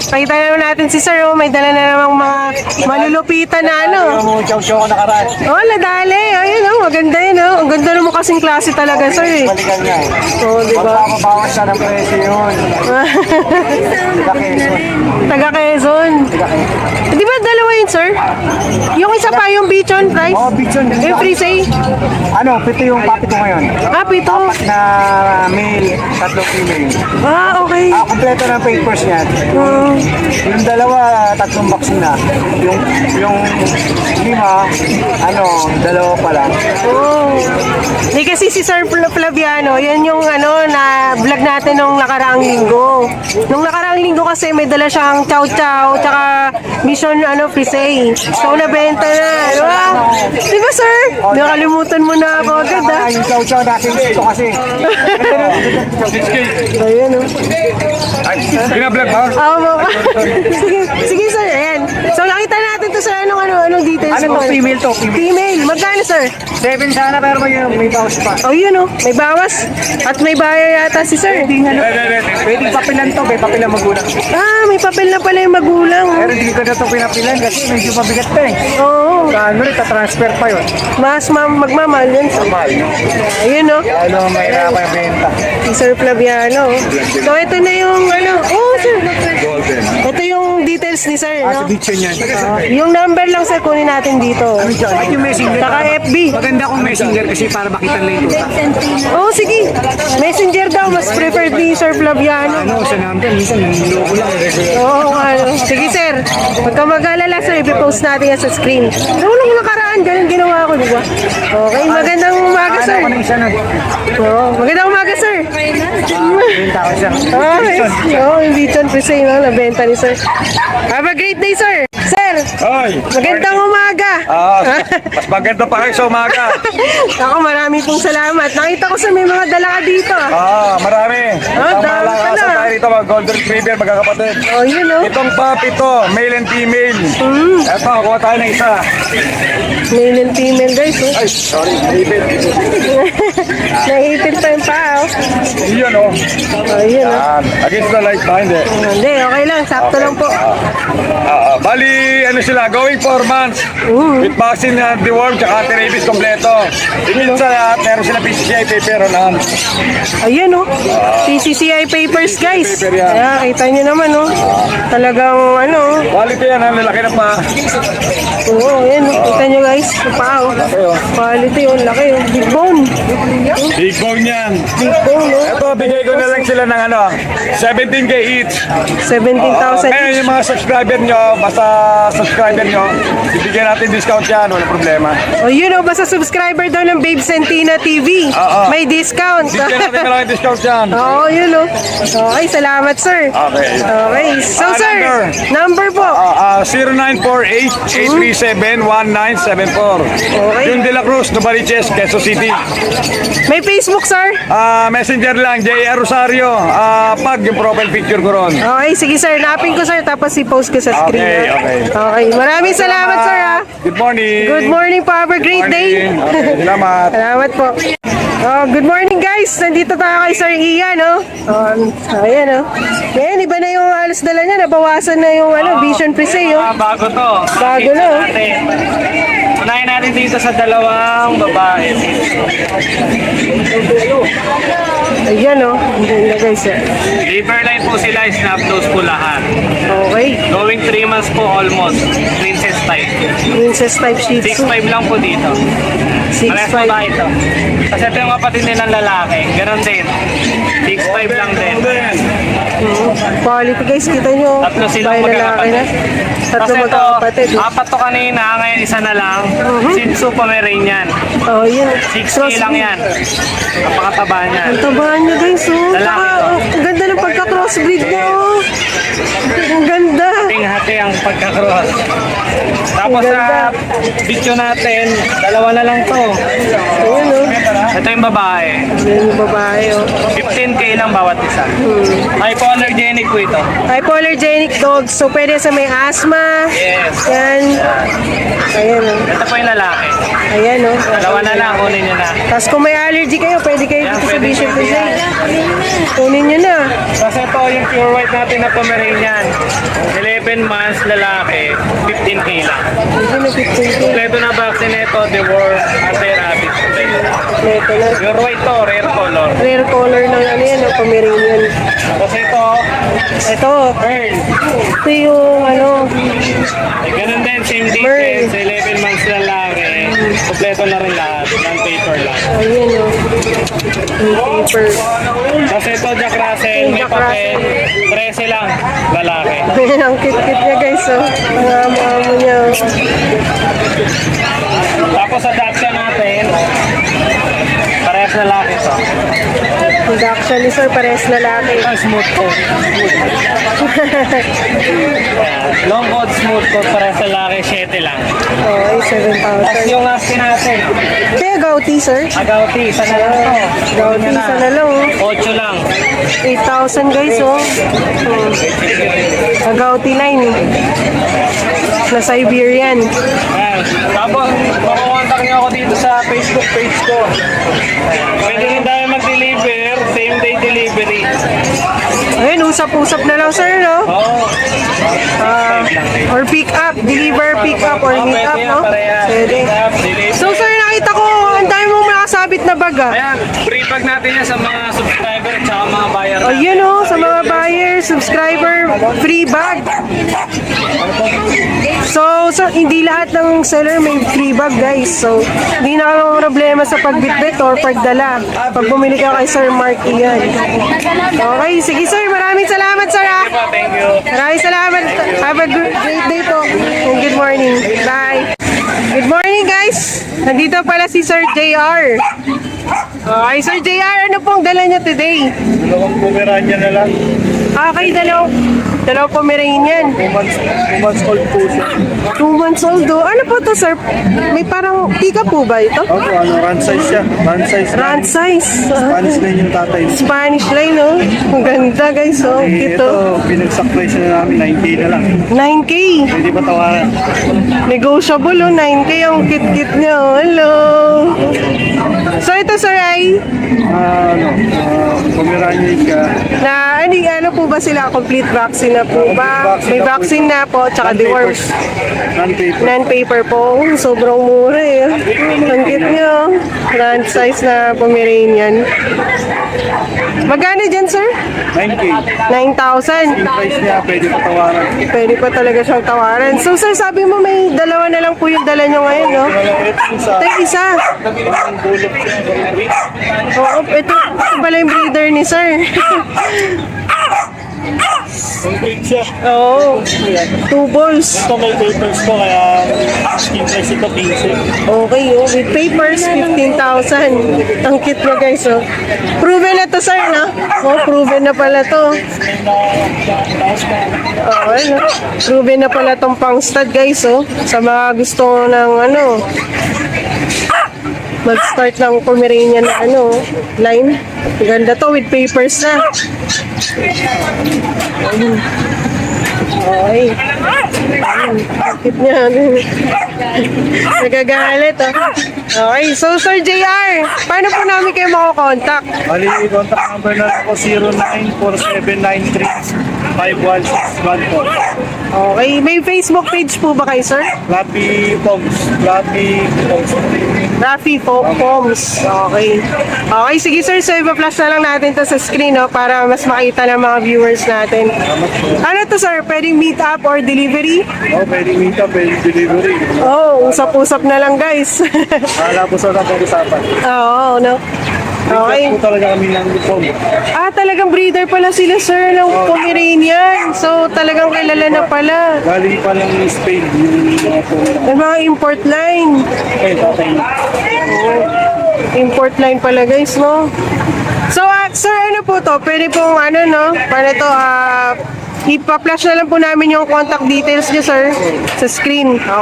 Pakita naman natin si Sir, oh. May dala na namang mga malulupitan na ano. Chow-chow ko nakaraan. Oh, nadali. Ayun, oh. Maganda yun, oh. Ang ganda naman kasing klase talaga, Sir, eh. Balikan niya. Oo, di ba? Magpapabawas siya ng presyo yun. Taga Quezon. Di ba dalawa yun, Sir? Yung isa pa, yung Bichon price? Oh, Bichon. Yung free say? Ano, pito yung papi ko ngayon. Ah, pito. Na male, 3 female. Ah, okay. Kompleto ng papers niya. Yung dalawa, 3 vaccine na. Yung 5, dalawa pa lang. Oh. Di kasi si Sir Flaviano, yan yung na vlog natin nung nakaraang linggo. Nung nakaraang linggo kasi may dala siyang chow-chow, tsaka mission frisay. So, nabenta na. Diba? Di ba, Sir? Nakalimutan mo na ako agad, ah. Yung chow-chow natin ito kasi. Ayan, oh. Binablog ba? Sige, sige, Sir. Ayan. So, nakita natin to, Sir. Anong details Ano mo? to? Female to? Female. Magkano, Sir? 7 sana pero may bawas pa. Oh, yun, oh. May bawas. At may bayar yata si Sir. Pwedeng papilan to, may papilan magulang. Ah, may papel na pala yung magulang. Pero hindi ko na ito pinapilan kasi medyo mabigat pa eh. Oo. Transfer pa yun. Mas magmamahal yun. Mahal. Ayun, oh. Mahirapan yung benta. Si Sir Flaviano. So, ito na yung Oh, Sir. Ito yung details ni Sir, Sa no? beach yan. Yung number lang, Sir, kunin natin dito. At yung messenger. Saka FB. Maganda kong messenger kasi para makita lang ito. Oh, sige. Messenger daw, mas preferred ni Sir Flaviano. Sa number, minsan niloko lang. Oo, sige, Sir. Huwag ka mag-alala, Sir. I-post natin yan sa screen. Nung nakaraan, ganun ginawa ko, di ba? Okay, magandang umaga, Sir. Ano isa na? Oo, magandang umaga, Sir. Benta ko siya. Oo, yung Bichon Presay, no? Nabenta ni Sir. Have a great day, Sir. Sir, Hoy! magandang umaga. Mas maganda pa kayo sa umaga. Ako, marami pong salamat. Nakita ko sa may mga dala ka dito. Marami. Ang dami malakasan pala. tayo rito, mga Golden Retriever, magkakapatid. Oh, yun, no? Itong puppy to, male and female. Eto, kuha tayo ng isa. Male and female, guys. Oh. Ay, sorry, naipit. Naipit pa yung paa, oh. Iyon, oh. Oh, yun, oh. Against the light ba? Hindi. Hindi, okay lang. Sakto lang po. Bali, sila, going 4 months. With vaccine na deworm, tsaka anti-rabies kompleto. Higit sa lahat, meron sila PCCI paper on. Ayan, oh. PCCI papers, guys. Paper yan. Ayan, kita nyo naman, oh. Talagang, Quality yan, ang lalaki na pa. Oo, ayan, oh. Kita nyo, guys. Yung paa, oh. Quality, oh. Laki, oh. Big bone. Big bone yan. Big bone, oh. Ito, bigay ko na lang sila ng 17K each. 17,000 Ngayon each. yung mga subscriber nyo, basta subscriber nyo, ibigyan natin discount yan, walang problema. Oh, yun, oh. Basta subscriber daw ng Babe Santina TV. May discount. Bigyan natin malaking discount yan. Oo, yun, oh. Okay, salamat, sir. Okay. Okay. So, sir, number. number po. 0948-837-1974. Okay. Yung De La Cruz, Novaliches, Quezon City. May Facebook, sir? Messenger lang, J.R. Rosario. Pag yung profile picture ko ron. Okay, sige, sir. Napin ko, sir. Tapos i-post ko sa screen. Okay, ha? okay. Okay. Maraming salamat, sir, ha? Good morning. Good morning po. Have a great day. Okay, salamat. Salamat po. Good morning, guys. Nandito tayo kay Sir Ian, no? Ayan, no? Ayan, iba na yung alas dala niya. Nabawasan na yung Vision Presay, oh. Bago to. Bago na, oh. Unahin natin dito sa dalawang babae. Ayan, no? Ang ganda, guys, eh. Liver line po sila, snap nose po lahat. Okay. Going 3 months po almost. Princess type. Princess type Shih Tzu. 6'5 lang po dito. Parehas po 6'5". ba ito? Kasi ito yung kapatid nilang lalaki. Ganon din. 6'5 lang din. Quality, guys. Kita nyo. Tatlo silang Bahay lalaki na. magkakapatid. Tatlo Kasi ito, magkakapatid. 4 to kanina, ngayon isa na lang. Shih Tzu Pomeranian. Oh, yun. 6K lang yan. Napakataba niya. Ang tabaan niya, guys, oh. Lalaki Saka, to. ang ganda ng pagka-crossbreed niya, oh. Ang ganda. Hati ang pagkakross. Tapos Ang ganda. sa video natin, dalawa na lang to. Ayun, oh. Ito yung babae. Yan yung babae, oh. 15K lang bawat isa. Hypoallergenic po ito. Hypoallergenic dogs. So, pwede sa may asthma. Yes. Yan. Ayan, oh. Ito po yung lalaki. Ayan, oh. Dalawa na lang, kunin nyo na. Tapos kung may allergy kayo, pwede kayo Yan, dito sa pwede Bishop pwede Jose. yan. Kunin nyo na. Kasi ito yung pure white natin na Pomeranian. 11 months lalaki, 15K lang. Hindi na 15K. Kompleto na vaccine nito, deworm, anti-rabies. Ito na. Pure white to, rare color. Rare color ng ano yan, ng Pomeranian. Kasi ito, Ito. pearl. Ito yung ano. Ganun din, same Merl. details, 11 months lalaki. Kompleto na rin lahat, non-paper lang. Ayan, oh. Yung paper. Kasi ito, Jack Russell, may Jack papel, 13 lang, lalaki. Ayan, ang cute-cute niya, guys, oh. Ang amo-amo niya, oh. Tapos sa Dachshund natin, parehas lalaki to. Hindi actually, sir, pares lalaki. Ito, smooth coat. Long coat, smooth coat, parehas lalaki, 7 lang. Oh, ay, Tapos 7,000. yung husky natin, Kaya gauti, sir. agauti, isa na lang to. Gauti, isa na lang, oh. 8 lang. 8,000, guys, oh. Ang gauti line, eh. Na Siberian. Ayan. Tapos, makukontak niyo ako dito sa Facebook page ko. Pwede rin tayo mag-deliver, same day delivery. Ayun, usap-usap na lang, sir, no? Oo. Or pick up, deliver, pick up, or meet up, no? Pwede. So, sir, nakita ko, ang dami mong nakasabit na bag, ah. Ayan, free bag natin yan sa mga subscriber at saka mga buyer O, yun, oh, sa mga buyer, subscriber, free bag. So, hindi lahat ng seller may free bag, guys. So, hindi na kayo problema sa pagbitbit or pagdala. Pag bumili ka kay Sir Mark, iyan. Okay, sige, sir. Maraming salamat, sir, ah. Thank you. Maraming salamat. Have a great day po. And good morning. Bye. Good morning, guys. Nandito pala si Sir JR. Okay, Sir JR, ano pong dala niyo today? Dalawang Pomeranian na lang. Okay, dalawang Pomeranian. 2 months old po siya. 2 months old, oh. Ano po to, sir? May parang tika po ba ito? Opo, run size siya. Run size. Run size. Spanish line yung tatay. Spanish line, oh. Ang ganda, guys, oh. Ito. Ito, pinagsak price na namin, 9K na lang. 9K. Pwede ba tawaran? Negotiable, oh. 9K ang kit-kit niya, oh. Hello. So, ito, sir, ay Pomeranian ka. na, ano po ba sila? Complete vaccine na po ba? May vaccine na po, tsaka deworm. Non-paper. Non-paper po. Sobrang mura, eh. Ang cute niya, oh. Run size na Pomeranian. Magkano dyan, sir? 9K. 9,000. Yung price niya, pwede pa tawaran. Pwede pa talaga siyang tawaran. So, sir, sabi mo may dalawa na lang po yung dala nyo ngayon, no? Ito sa Ito yung isa. bulok siya. Oo, ito pala yung breeder ni sir. Complete siya. Oo. 2 balls. Ito may papers ko, kaya skin price ito 15. Okay, oh. With papers, 15,000. Ang cute mo, guys, oh. Proven na to, sir, no? Oh, proven na pala to. Oo, ano? Proven na pala tong pang stud, guys, oh. Sa mga gusto ng, mag-start ng Pomeranian na, line. Ganda to, with papers na. Okay. Bakit niya? Nagagalit, ah. Okay, so Sir JR, paano po namin kayo makakontakt? Bali, contact number na ako 094793-51614. Okay, may Facebook page po ba kayo, sir? Flappy Pogs. Flappy Pogs. Rafi Poms. Okay. Okay, sige sir, so ipa-flash na lang natin to sa screen, no, para mas makita ng mga viewers natin. Ano to, sir? Pwedeng meet up or delivery? Oh, pwede meet up, pwede delivery. Oh, usap-usap na lang, guys. Wala po sa pag-usapan. Oo, no? Okay. Po talaga kami ng Pog. Ah, talagang breeder pala sila, sir, ng Pomeranian. So, talagang kilala na pala. Galing pa ng Spain, yung mga Pog. May mga import line. Okay, tatay. Import line pala, guys, no? So, sir, ano po to? Pwede pong, no? Paano to, ipa-flash na lang po namin yung contact details niyo, sir, sa screen.